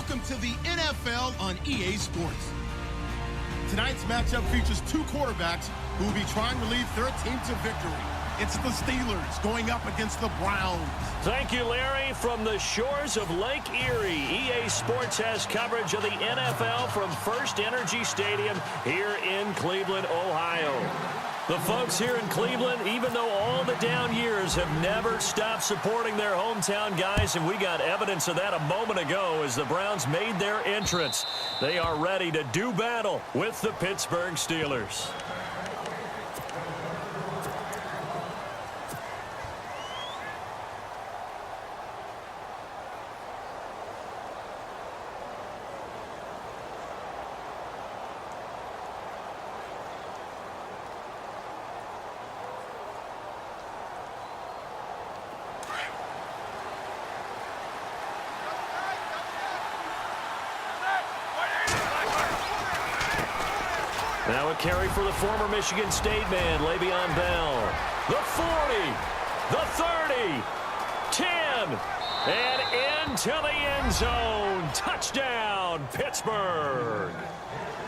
Welcome to the NFL on EA Sports. Tonight's matchup features two quarterbacks who will be trying to lead their team to victory. It's the Steelers going up against the Browns. Thank you, Larry. From the shores of Lake Erie, EA Sports has coverage of the NFL from First Energy Stadium here in Cleveland, Ohio. The folks here in Cleveland, even though all the down years, have never stopped supporting their hometown guys, and we got evidence of that a moment ago as the Browns made their entrance. They are ready to do battle with the Pittsburgh Steelers. Now a carry for the former Michigan State man, Le'Veon Bell. The 40, the 30, 10, and into the end zone. Touchdown, Pittsburgh.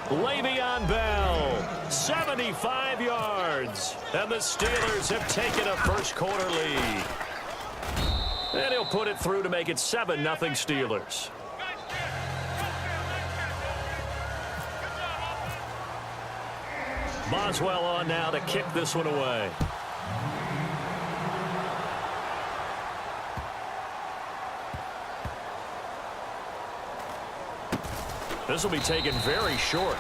Le'Veon Bell, 75 yards. And the Steelers have taken a first quarter lead. And he'll put it through to make it 7-0 Steelers. Boswell on now to kick this one away. This will be taken very short.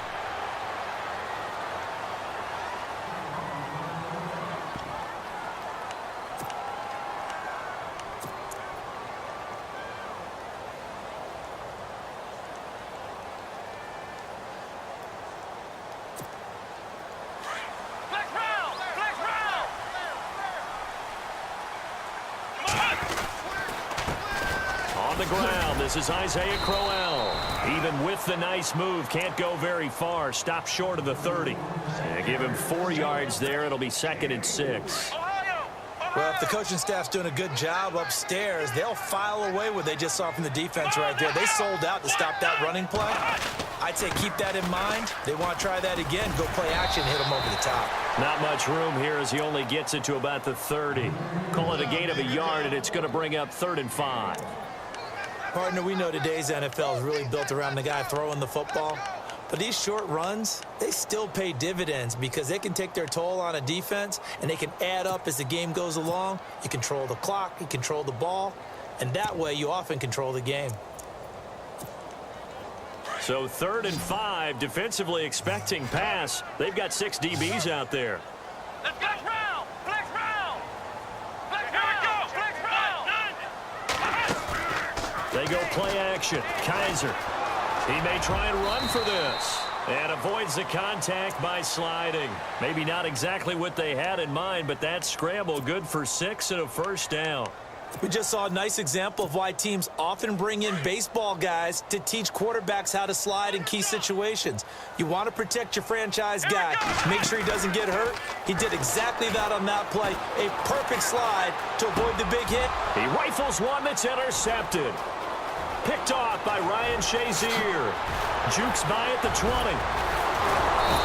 The ground. This is Isaiah Crowell. Even with the nice move, can't go very far. Stop short of the 30. And give him 4 yards there. It'll be 2nd and 6. Well, if the coaching staff's doing a good job upstairs, they'll file away what they just saw from the defense right there. They sold out to stop that running play. I'd say keep that in mind. They want to try that again. Go play action, hit them over the top. Not much room here as he only gets it to about the 30. Call it a gain of a yard, and it's going to bring up 3rd and 5. Partner, we know today's NFL is really built around the guy throwing the football. But these short runs, they still pay dividends because they can take their toll on a defense and they can add up as the game goes along. You control the clock, you control the ball, and that way you often control the game. So 3rd and 5, defensively expecting pass. They've got 6 DBs out there. Let's go! They go play action. Kaiser. He may try and run for this. And avoids the contact by sliding. Maybe not exactly what they had in mind, but that scramble good for 6 and a first down. We just saw a nice example of why teams often bring in baseball guys to teach quarterbacks how to slide in key situations. You want to protect your franchise guy. Make sure he doesn't get hurt. He did exactly that on that play. A perfect slide to avoid the big hit. He rifles one that's intercepted. Picked off by Ryan Shazier. Jukes by at the 20.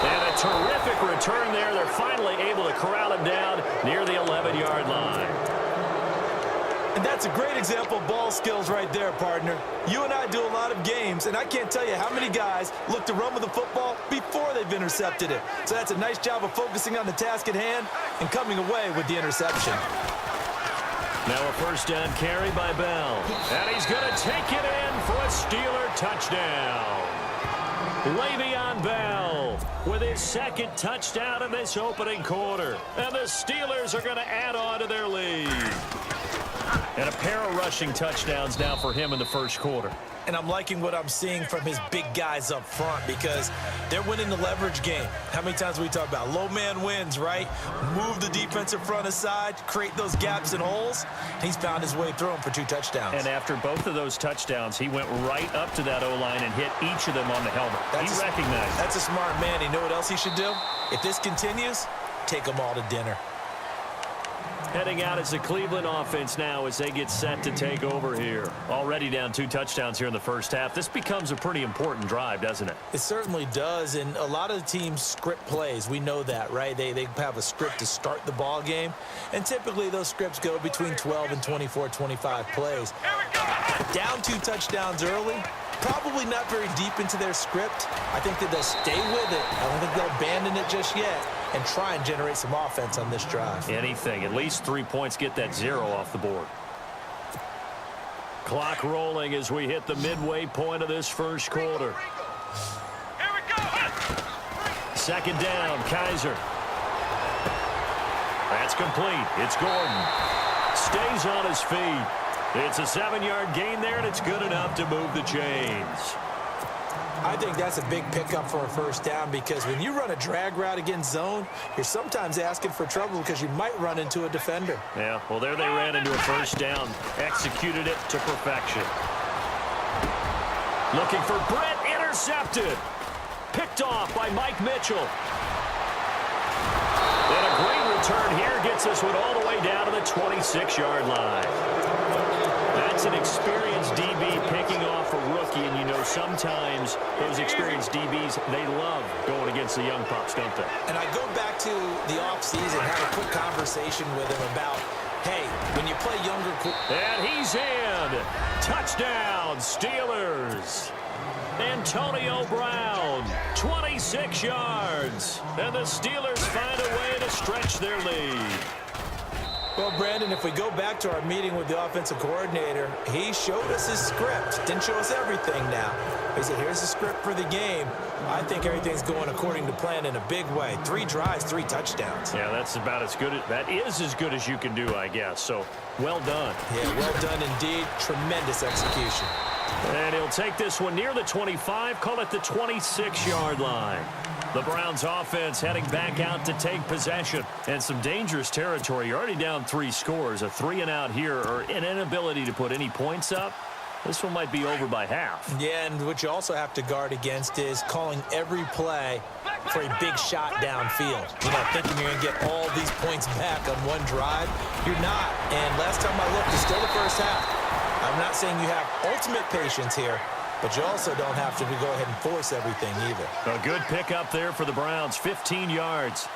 And a terrific return there. They're finally able to corral him down near the 11-yard line. And that's a great example of ball skills right there, partner. You and I do a lot of games, and I can't tell you how many guys look to run with the football before they've intercepted it. So that's a nice job of focusing on the task at hand and coming away with the interception. Now a first down carry by Bell. And he's going to take it in for a Steeler touchdown. Le'Veon Bell with his 2nd touchdown in this opening quarter. And the Steelers are going to add on to their lead. And a pair of rushing touchdowns now for him in the first quarter. And I'm liking what I'm seeing from his big guys up front because they're winning the leverage game. How many times we talk about low man wins, right? Move the defensive front aside, create those gaps and holes. He's found his way through them for 2 touchdowns. And after both of those touchdowns, he went right up to that O-line and hit each of them on the helmet. He recognized it. That's a smart man. You know what else he should do? If this continues, take them all to dinner. Heading out as the Cleveland offense now as they get set to take over here. Already down 2 touchdowns here in the first half. This becomes a pretty important drive, doesn't it? It certainly does, and a lot of the teams script plays. We know that, right? They have a script to start the ball game, and typically those scripts go between 12 and 24, 25 plays. Down 2 touchdowns early, probably not very deep into their script. I think that they'll stay with it. I don't think they'll abandon it just yet and try and generate some offense on this drive. Anything. At least 3 points, get that 0 off the board. Clock rolling as we hit the midway point of this first quarter. Here we go. Second down, Kaiser. That's complete. It's Gordon. Stays on his feet. It's a 7-yard gain there, and it's good enough to move the chains. I think that's a big pickup for a first down because when you run a drag route against zone, you're sometimes asking for trouble because you might run into a defender. Yeah, well, there they ran into a first down. Executed it to perfection. Looking for Brett, intercepted. Picked off by Mike Mitchell. And a great return here gets this one all the way down to the 26-yard line. That's an experienced DB picking off a rookie, and you know sometimes those experienced DBs, they love going against the young pups, don't they? And I go back to the offseason, had a quick conversation with him about, hey, when you play younger... And he's in. Touchdown, Steelers. Antonio Brown, 26 yards. And the Steelers find a way to stretch their lead. Well, Brandon, if we go back to our meeting with the offensive coordinator, he showed us his script. Didn't show us everything now. He said, here's the script for the game. I think everything's going according to plan in a big way. 3 drives, 3 touchdowns. Yeah, that's about as good. That is as good as you can do, I guess. So, well done. Yeah, well done indeed. Tremendous execution. And he'll take this one near the 25, call it the 26-yard line. The Browns offense heading back out to take possession. And some dangerous territory. You're already down 3 scores. A 3-and-out here, or an inability to put any points up. This one might be over by half. Yeah, and what you also have to guard against is calling every play for a big shot downfield. You know, thinking you're going to get all these points back on one drive. You're not. And last time I looked, it's still the first half. I'm not saying you have ultimate patience here, but you also don't have to go ahead and force everything either. A good pickup there for the Browns, 15 yards.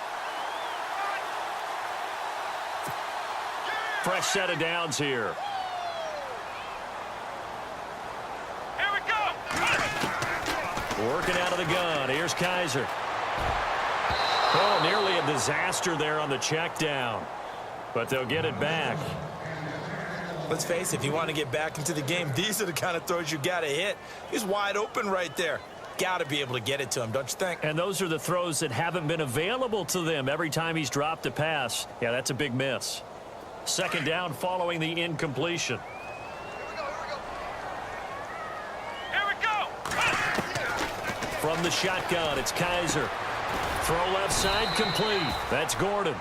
Fresh set of downs here. Here we go. Working out of the gun. Here's Kaiser. Oh, nearly a disaster there on the check down. But they'll get it back. Let's face it, if you want to get back into the game, these are the kind of throws you got to hit. He's wide open right there. Got to be able to get it to him, don't you think? And those are the throws that haven't been available to them every time he's dropped a pass. Yeah, that's a big miss. Second down following the incompletion. Here we go. From the shotgun, it's Kaiser. Throw left side complete. That's Gordon.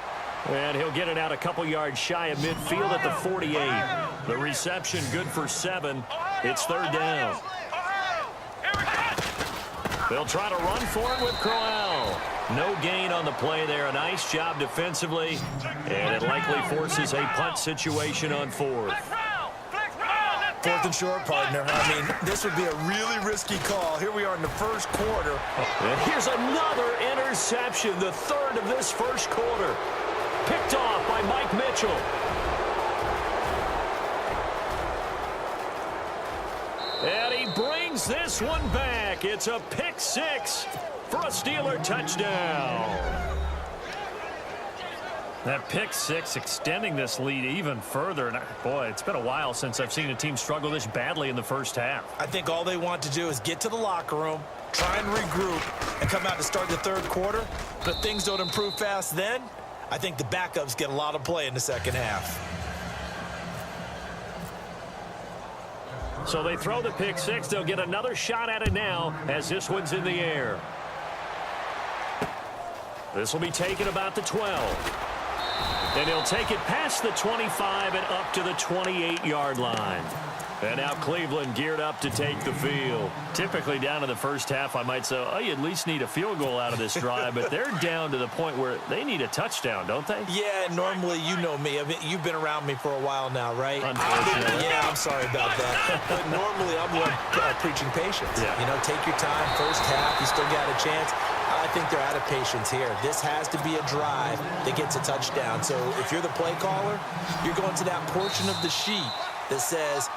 And he'll get it out a couple yards shy of midfield at the 48. The reception good for 7. It's third down. They'll try to run for it with Crowell. No gain on the play there. A nice job defensively. And it likely forces a punt situation on 4th. 4th and short, partner. I mean, this would be a really risky call. Here we are in the first quarter. And here's another interception, the 3rd of this first quarter. Picked off by Mike Mitchell. And he brings this one back. It's a pick 6 for a Steeler touchdown. That pick 6 extending this lead even further. And boy, it's been a while since I've seen a team struggle this badly in the first half. I think all they want to do is get to the locker room, try and regroup, and come out to start the 3rd quarter. But if things don't improve fast then, I think the backups get a lot of play in the second half. So they throw the pick 6. They'll get another shot at it now as this one's in the air. This will be taken about the 12. And he'll take it past the 25 and up to the 28-yard line. And now Cleveland geared up to take the field. Typically down in the first half, I might say, oh, you at least need a field goal out of this drive. But they're down to the point where they need a touchdown, don't they? Yeah, normally, you know me. I mean, you've been around me for a while now, right? Unfortunately. Yeah, I'm sorry about that. But normally, I'm one preaching patience. Yeah. You know, take your time. First half, you still got a chance. I think they're out of patience here. This has to be a drive that gets a touchdown. So if you're the play caller, you're going to that portion of the sheet that says